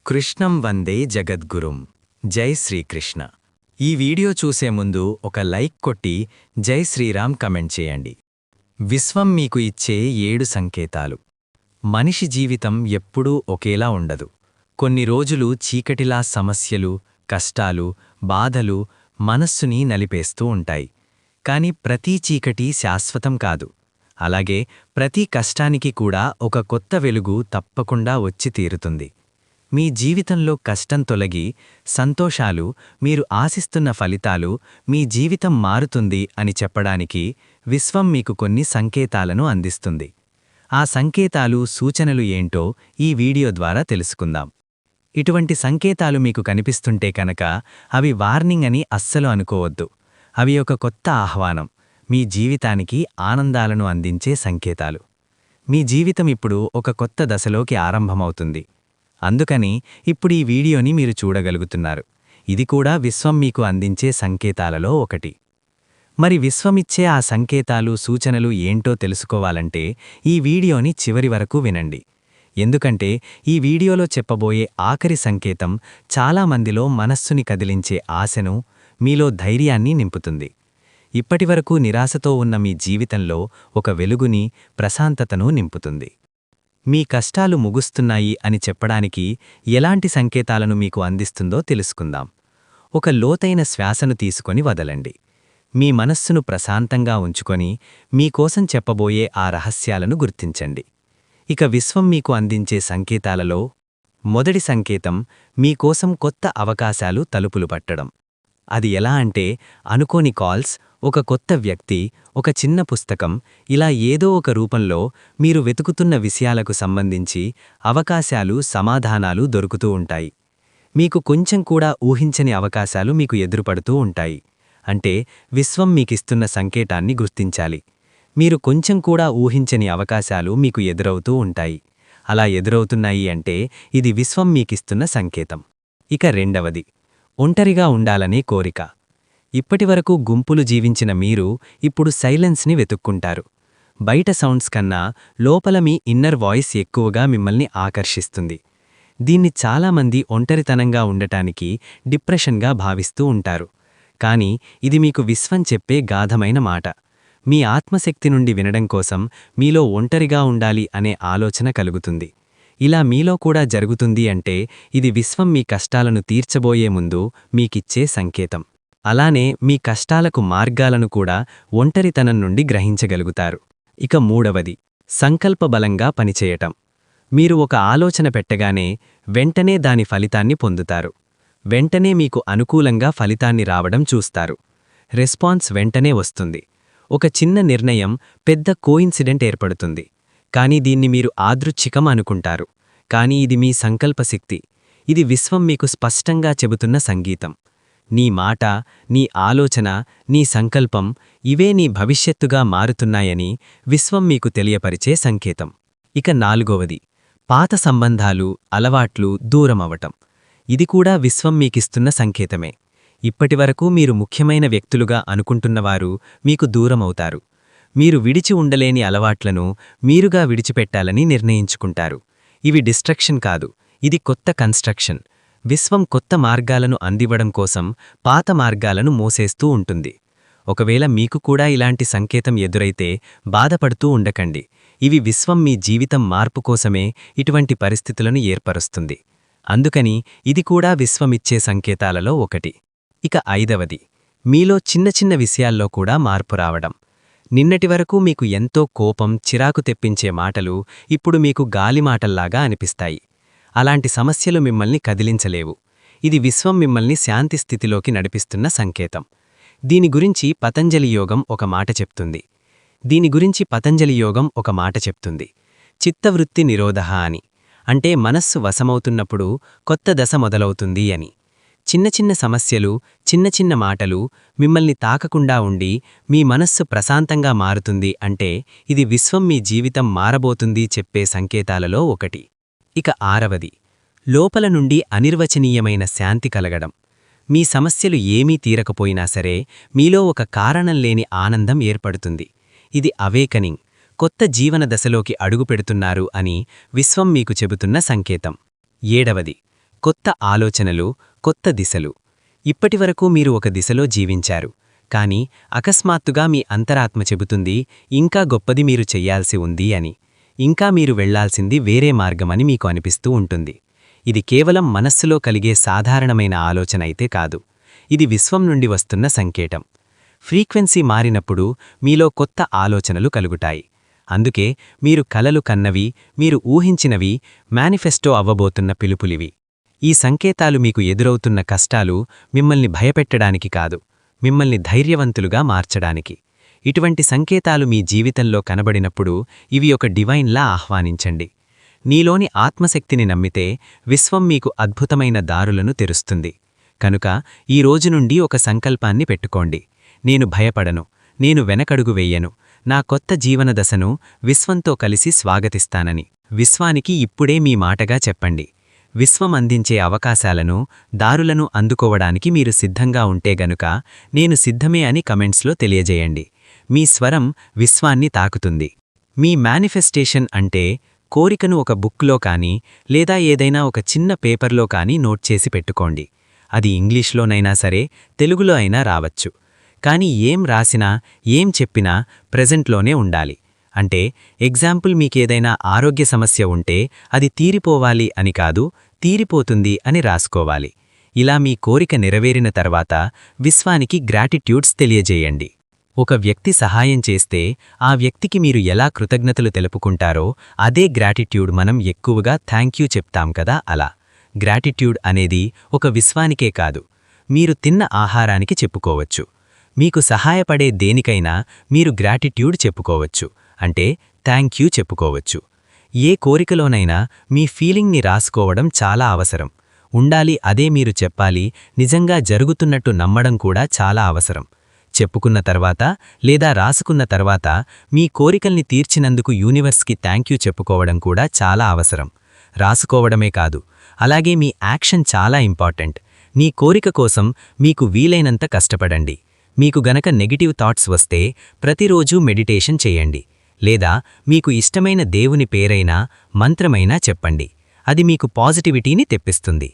కృష్ణం వందే జగద్గురుం. జై శ్రీకృష్ణ. ఈ వీడియో చూసే ముందు ఒక లైక్ కొట్టి జై శ్రీరామ్ కమెంట్ చేయండి. విశ్వం మీకు ఇచ్చే 7 సంకేతాలు. మనిషి జీవితం ఎప్పుడూ ఒకేలా ఉండదు. కొన్ని రోజులు చీకటిలా సమస్యలు, కష్టాలు, బాధలు మనస్సుని నలిపేస్తూ ఉంటాయి. కాని ప్రతి చీకటి శాశ్వతం కాదు. అలాగే ప్రతి కష్టానికి కూడా ఒక కొత్త వెలుగు తప్పకుండా వచ్చి తీరుతుంది. మీ జీవితంలో కష్టం తొలగి సంతోషాలు, మీరు ఆశిస్తున్న ఫలితాలు, మీ జీవితం మారుతుంది అని చెప్పడానికి విశ్వం మీకు కొన్ని సంకేతాలను అందిస్తుంది. ఆ సంకేతాలు, సూచనలు ఏంటో ఈ వీడియో ద్వారా తెలుసుకుందాం. ఇటువంటి సంకేతాలు మీకు కనిపిస్తుంటే కనుక అవి వార్నింగ్ అని అస్సలు అనుకోవద్దు. అవి ఒక కొత్త ఆహ్వానం, మీ జీవితానికి ఆనందాలను అందించే సంకేతాలు. మీ జీవితం ఇప్పుడు ఒక కొత్త దశలోకి ఆరంభమవుతుంది. అందుకని ఇప్పుడు ఈ వీడియోని మీరు చూడగలుగుతున్నారు. ఇది కూడా విశ్వం మీకు అందించే సంకేతాలలో ఒకటి. మరి విశ్వమిచ్చే ఆ సంకేతాలు, సూచనలు ఏంటో తెలుసుకోవాలంటే ఈ వీడియోని చివరి వరకు వినండి. ఎందుకంటే ఈ వీడియోలో చెప్పబోయే ఆఖరి సంకేతం చాలామందిలో మనస్సుని కదిలించే ఆశను, మీలో ధైర్యాన్ని నింపుతుంది. ఇప్పటివరకు నిరాశతో ఉన్న మీ జీవితంలో ఒక వెలుగుని, ప్రశాంతతను నింపుతుంది. మీ కష్టాలు ముగుస్తున్నాయి అని చెప్పడానికి ఎలాంటి సంకేతాలను మీకు అందిస్తుందో తెలుసుకుందాం. ఒక లోతైన శ్వాసను తీసుకొని వదలండి. మీ మనస్సును ప్రశాంతంగా ఉంచుకొని మీకోసం చెప్పబోయే ఆ రహస్యాలను గుర్తించండి. ఇక విశ్వం మీకు అందించే సంకేతాలలో మొదటి సంకేతం మీకోసం కొత్త అవకాశాలు తలుపులు పట్టడం. అది ఎలా అంటే అనుకోని కాల్స్, ఒక కొత్త వ్యక్తి, ఒక చిన్న పుస్తకం, ఇలా ఏదో ఒక రూపంలో మీరు వెతుకుతున్న విషయాలకు సంబంధించి అవకాశాలు, సమాధానాలు దొరుకుతూ ఉంటాయి. మీకు కొంచెం కూడా ఊహించని అవకాశాలు మీకు ఎదురుపడుతూ ఉంటాయి. అంటే విశ్వం మీకిస్తున్న సంకేతాన్ని గుర్తించాలి. మీరు కొంచెం కూడా ఊహించని అవకాశాలు మీకు ఎదురవుతూ ఉంటాయి. అలా ఎదురవుతున్నాయి అంటే ఇది విశ్వం మీకిస్తున్న సంకేతం. ఇక రెండవది, ఒంటరిగా ఉండాలనే కోరిక. ఇప్పటివరకు గుంపులు జీవించిన మీరు ఇప్పుడు సైలెన్స్ని వెతుక్కుంటారు. బయట సౌండ్స్ కన్నా లోపల మీ ఇన్నర్ వాయిస్ ఎక్కువగా మిమ్మల్ని ఆకర్షిస్తుంది. దీన్ని చాలామంది ఒంటరితనంగా ఉండటానికి డిప్రెషన్గా భావిస్తూ ఉంటారు. కానీ ఇది మీకు విశ్వం చెప్పే గాఢమైన మాట. మీ ఆత్మశక్తి నుండి వినడం కోసం మీలో ఒంటరిగా ఉండాలి అనే ఆలోచన కలుగుతుంది. ఇలా మీలో కూడా జరుగుతుంది అంటే ఇది విశ్వం మీ కష్టాలను తీర్చబోయే ముందు మీకిచ్చే సంకేతం. అలానే మీ కష్టాలకు మార్గాలను కూడా ఒంటరితనం నుండి గ్రహించగలుగుతారు. ఇక మూడవది, సంకల్పబలంగా పనిచేయటం. మీరు ఒక ఆలోచన పెట్టగానే వెంటనే దాని ఫలితాన్ని పొందుతారు. వెంటనే మీకు అనుకూలంగా ఫలితాన్ని రావడం చూస్తారు. రెస్పాన్స్ వెంటనే వస్తుంది. ఒక చిన్న నిర్ణయం పెద్ద కోయిన్సిడెంట్ ఏర్పడుతుంది. కానీ దీన్ని మీరు యాదృచ్ఛికం అనుకుంటారు. కానీ ఇది మీ సంకల్పశక్తి. ఇది విశ్వం మీకు స్పష్టంగా చెబుతున్న సంగీతం. నీ మాట, నీ ఆలోచన, నీ సంకల్పం ఇవే నీ భవిష్యత్తుగా మారుతున్నాయని విశ్వం మీకు తెలియపరిచే సంకేతం. ఇక నాలుగవది, పాత సంబంధాలు, అలవాట్లు దూరమవటం. ఇది కూడా విశ్వం మీకిస్తున్న సంకేతమే. ఇప్పటివరకు మీరు ముఖ్యమైన వ్యక్తులుగా అనుకుంటున్నవారు మీకు దూరమవుతారు. మీరు విడిచి ఉండలేని అలవాట్లను మీరుగా విడిచిపెట్టాలని నిర్ణయించుకుంటారు. ఇవి డిస్ట్రక్షన్ కాదు, ఇది కొత్త కన్స్ట్రక్షన్. విశ్వం కొత్త మార్గాలను అందివ్వడం కోసం పాత మార్గాలను మూసేస్తూ ఉంటుంది. ఒకవేళ మీకు కూడా ఇలాంటి సంకేతం ఎదురైతే బాధపడుతూ ఉండకండి. ఇవి విశ్వం మీ జీవితం మార్పు కోసమే ఇటువంటి పరిస్థితులను ఏర్పరుస్తుంది. అందుకని ఇది కూడా విశ్వమిచ్చే సంకేతాలలో ఒకటి. ఇక ఐదవది, మీలో చిన్న చిన్న విషయాల్లో కూడా మార్పు రావడం. నిన్నటి వరకు మీకు ఎంతో కోపం, చిరాకు తెప్పించే మాటలు ఇప్పుడు మీకు గాలిమాటల్లాగా అనిపిస్తాయి. అలాంటి సమస్యలు మిమ్మల్ని కదిలించలేవు. ఇది విశ్వం మిమ్మల్ని శాంతి స్థితిలోకి నడిపిస్తున్న సంకేతం. దీని గురించి పతంజలి యోగం ఒక మాట చెప్తుంది. చిత్తవృత్తి నిరోధః అని. అంటే మనస్సు వశమవుతున్నప్పుడు కొత్త దశ మొదలవుతుంది అని. చిన్న చిన్న సమస్యలు, చిన్న చిన్న మాటలు మిమ్మల్ని తాకకుండా ఉండి మీ మనస్సు ప్రశాంతంగా మారుతుంది అంటే ఇది విశ్వం మీ జీవితం మారబోతుంది చెప్పే సంకేతాలలో ఒకటి. ఇక ఆరవది, లోపల నుండి అనిర్వచనీయమైన శాంతి కలగడం. మీ సమస్యలు ఏమీ తీరకపోయినా సరే మీలో ఒక కారణం లేని ఆనందం ఏర్పడుతుంది. ఇది అవేకనింగ్, కొత్త జీవన దశలోకి అడుగుపెడుతున్నారు అని విశ్వం మీకు చెబుతున్న సంకేతం. ఏడవది, కొత్త ఆలోచనలు, కొత్త దిశలు. ఇప్పటివరకు మీరు ఒక దిశలో జీవించారు. కానీ అకస్మాత్తుగా మీ అంతరాత్మ చెబుతుంది, ఇంకా గొప్పది మీరు చెయ్యాల్సి ఉంది అని. ఇంకా మీరు వెళ్లాల్సింది వేరే మార్గమని మీకు అనిపిస్తూ ఉంటుంది. ఇది కేవలం మనస్సులో కలిగే సాధారణమైన ఆలోచన అయితే కాదు. ఇది విశ్వం నుండి వస్తున్న సంకేతం. ఫ్రీక్వెన్సీ మారినప్పుడు మీలో కొత్త ఆలోచనలు కలుగుతాయి. అందుకే మీరు కలలు కన్నవి, మీరు ఊహించినవి మేనిఫెస్టో అవ్వబోతున్న పిలుపులివి. ఈ సంకేతాలు మీకు ఎదురవుతున్న కష్టాలు మిమ్మల్ని భయపెట్టడానికి కాదు, మిమ్మల్ని ధైర్యవంతులుగా మార్చడానికి. ఇటువంటి సంకేతాలు మీ జీవితంలో కనబడినప్పుడు ఇవి ఒక డివైన్లా ఆహ్వానించండి. నీలోని ఆత్మశక్తిని నమ్మితే విశ్వం మీకు అద్భుతమైన దారులను తెరుస్తుంది. కనుక ఈ రోజు నుండి ఒక సంకల్పాన్ని పెట్టుకోండి. నేను భయపడను, నేను వెనకడుగు వెయ్యను, నా కొత్త జీవన దశను విశ్వంతో కలిసి స్వాగతిస్తానని విశ్వానికి ఇప్పుడే మీ మాటగా చెప్పండి. విశ్వం అందించే అవకాశాలను, దారులను అందుకోవడానికి మీరు సిద్ధంగా ఉంటే గనుక నేను సిద్ధమే అని కమెంట్స్లో తెలియజేయండి. మీ స్వరం విశ్వాన్ని తాకుతుంది. మీ మేనిఫెస్టేషన్ అంటే కోరికను ఒక బుక్లో కానీ లేదా ఏదైనా ఒక చిన్న పేపర్లో కానీ నోట్ చేసి పెట్టుకోండి. అది ఇంగ్లీష్లోనైనా సరే, తెలుగులో అయినా రావచ్చు. కానీ ఏం రాసినా, ఏం చెప్పినా ప్రెజెంట్లోనే ఉండాలి. అంటే ఎగ్జాంపుల్, మీకేదైనా ఆరోగ్య సమస్య ఉంటే అది తీరిపోవాలి అని కాదు, తీరిపోతుంది అని రాసుకోవాలి. ఇలా మీ కోరిక నెరవేరిన తర్వాత విశ్వానికి గ్రాటిట్యూడ్స్ తెలియజేయండి. ఒక వ్యక్తి సహాయం చేస్తే ఆ వ్యక్తికి మీరు ఎలా కృతజ్ఞతలు తెలుపుకుంటారో అదే గ్రాటిట్యూడ్. మనం ఎక్కువగా థ్యాంక్ యూ చెప్తాం కదా, అలా. గ్రాటిట్యూడ్ అనేది ఒక విశ్వానికే కాదు, మీరు తిన్న ఆహారానికి చెప్పుకోవచ్చు. మీకు సహాయపడే దేనికైనా మీరు గ్రాటిట్యూడ్ చెప్పుకోవచ్చు, అంటే థ్యాంక్ యూ చెప్పుకోవచ్చు. ఏ కోరికలోనైనా మీ ఫీలింగ్ని రాసుకోవడం చాలా అవసరం. ఉండాలి, అదే మీరు చెప్పాలి. నిజంగా జరుగుతున్నట్టు నమ్మడం కూడా చాలా అవసరం. చెప్పుకున్న తర్వాత లేదా రాసుకున్న తర్వాత మీ కోరికల్ని తీర్చినందుకు యూనివర్స్కి థ్యాంక్ యూ చెప్పుకోవడం కూడా చాలా అవసరం. రాసుకోవడమే కాదు, అలాగే మీ యాక్షన్ చాలా ఇంపార్టెంట్. నీ కోరిక కోసం మీకు వీలైనంత కష్టపడండి. మీకు గనక నెగిటివ్ థాట్స్ వస్తే ప్రతిరోజూ మెడిటేషన్ చేయండి. లేదా మీకు ఇష్టమైన దేవుని పేరైనా, మంత్రమైనా చెప్పండి. అది మీకు పాజిటివిటీని తెప్పిస్తుంది.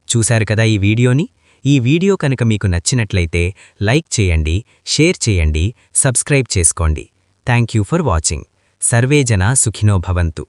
చూశారు కదా ఈ వీడియోని? ఈ వీడియో కనుక మీకు నచ్చినట్లయితే లైక్ చేయండి, షేర్ చేయండి, సబ్స్క్రైబ్ చేసుకోండి. Thank you for watching. Survey జనా సుఖినో భవంతు.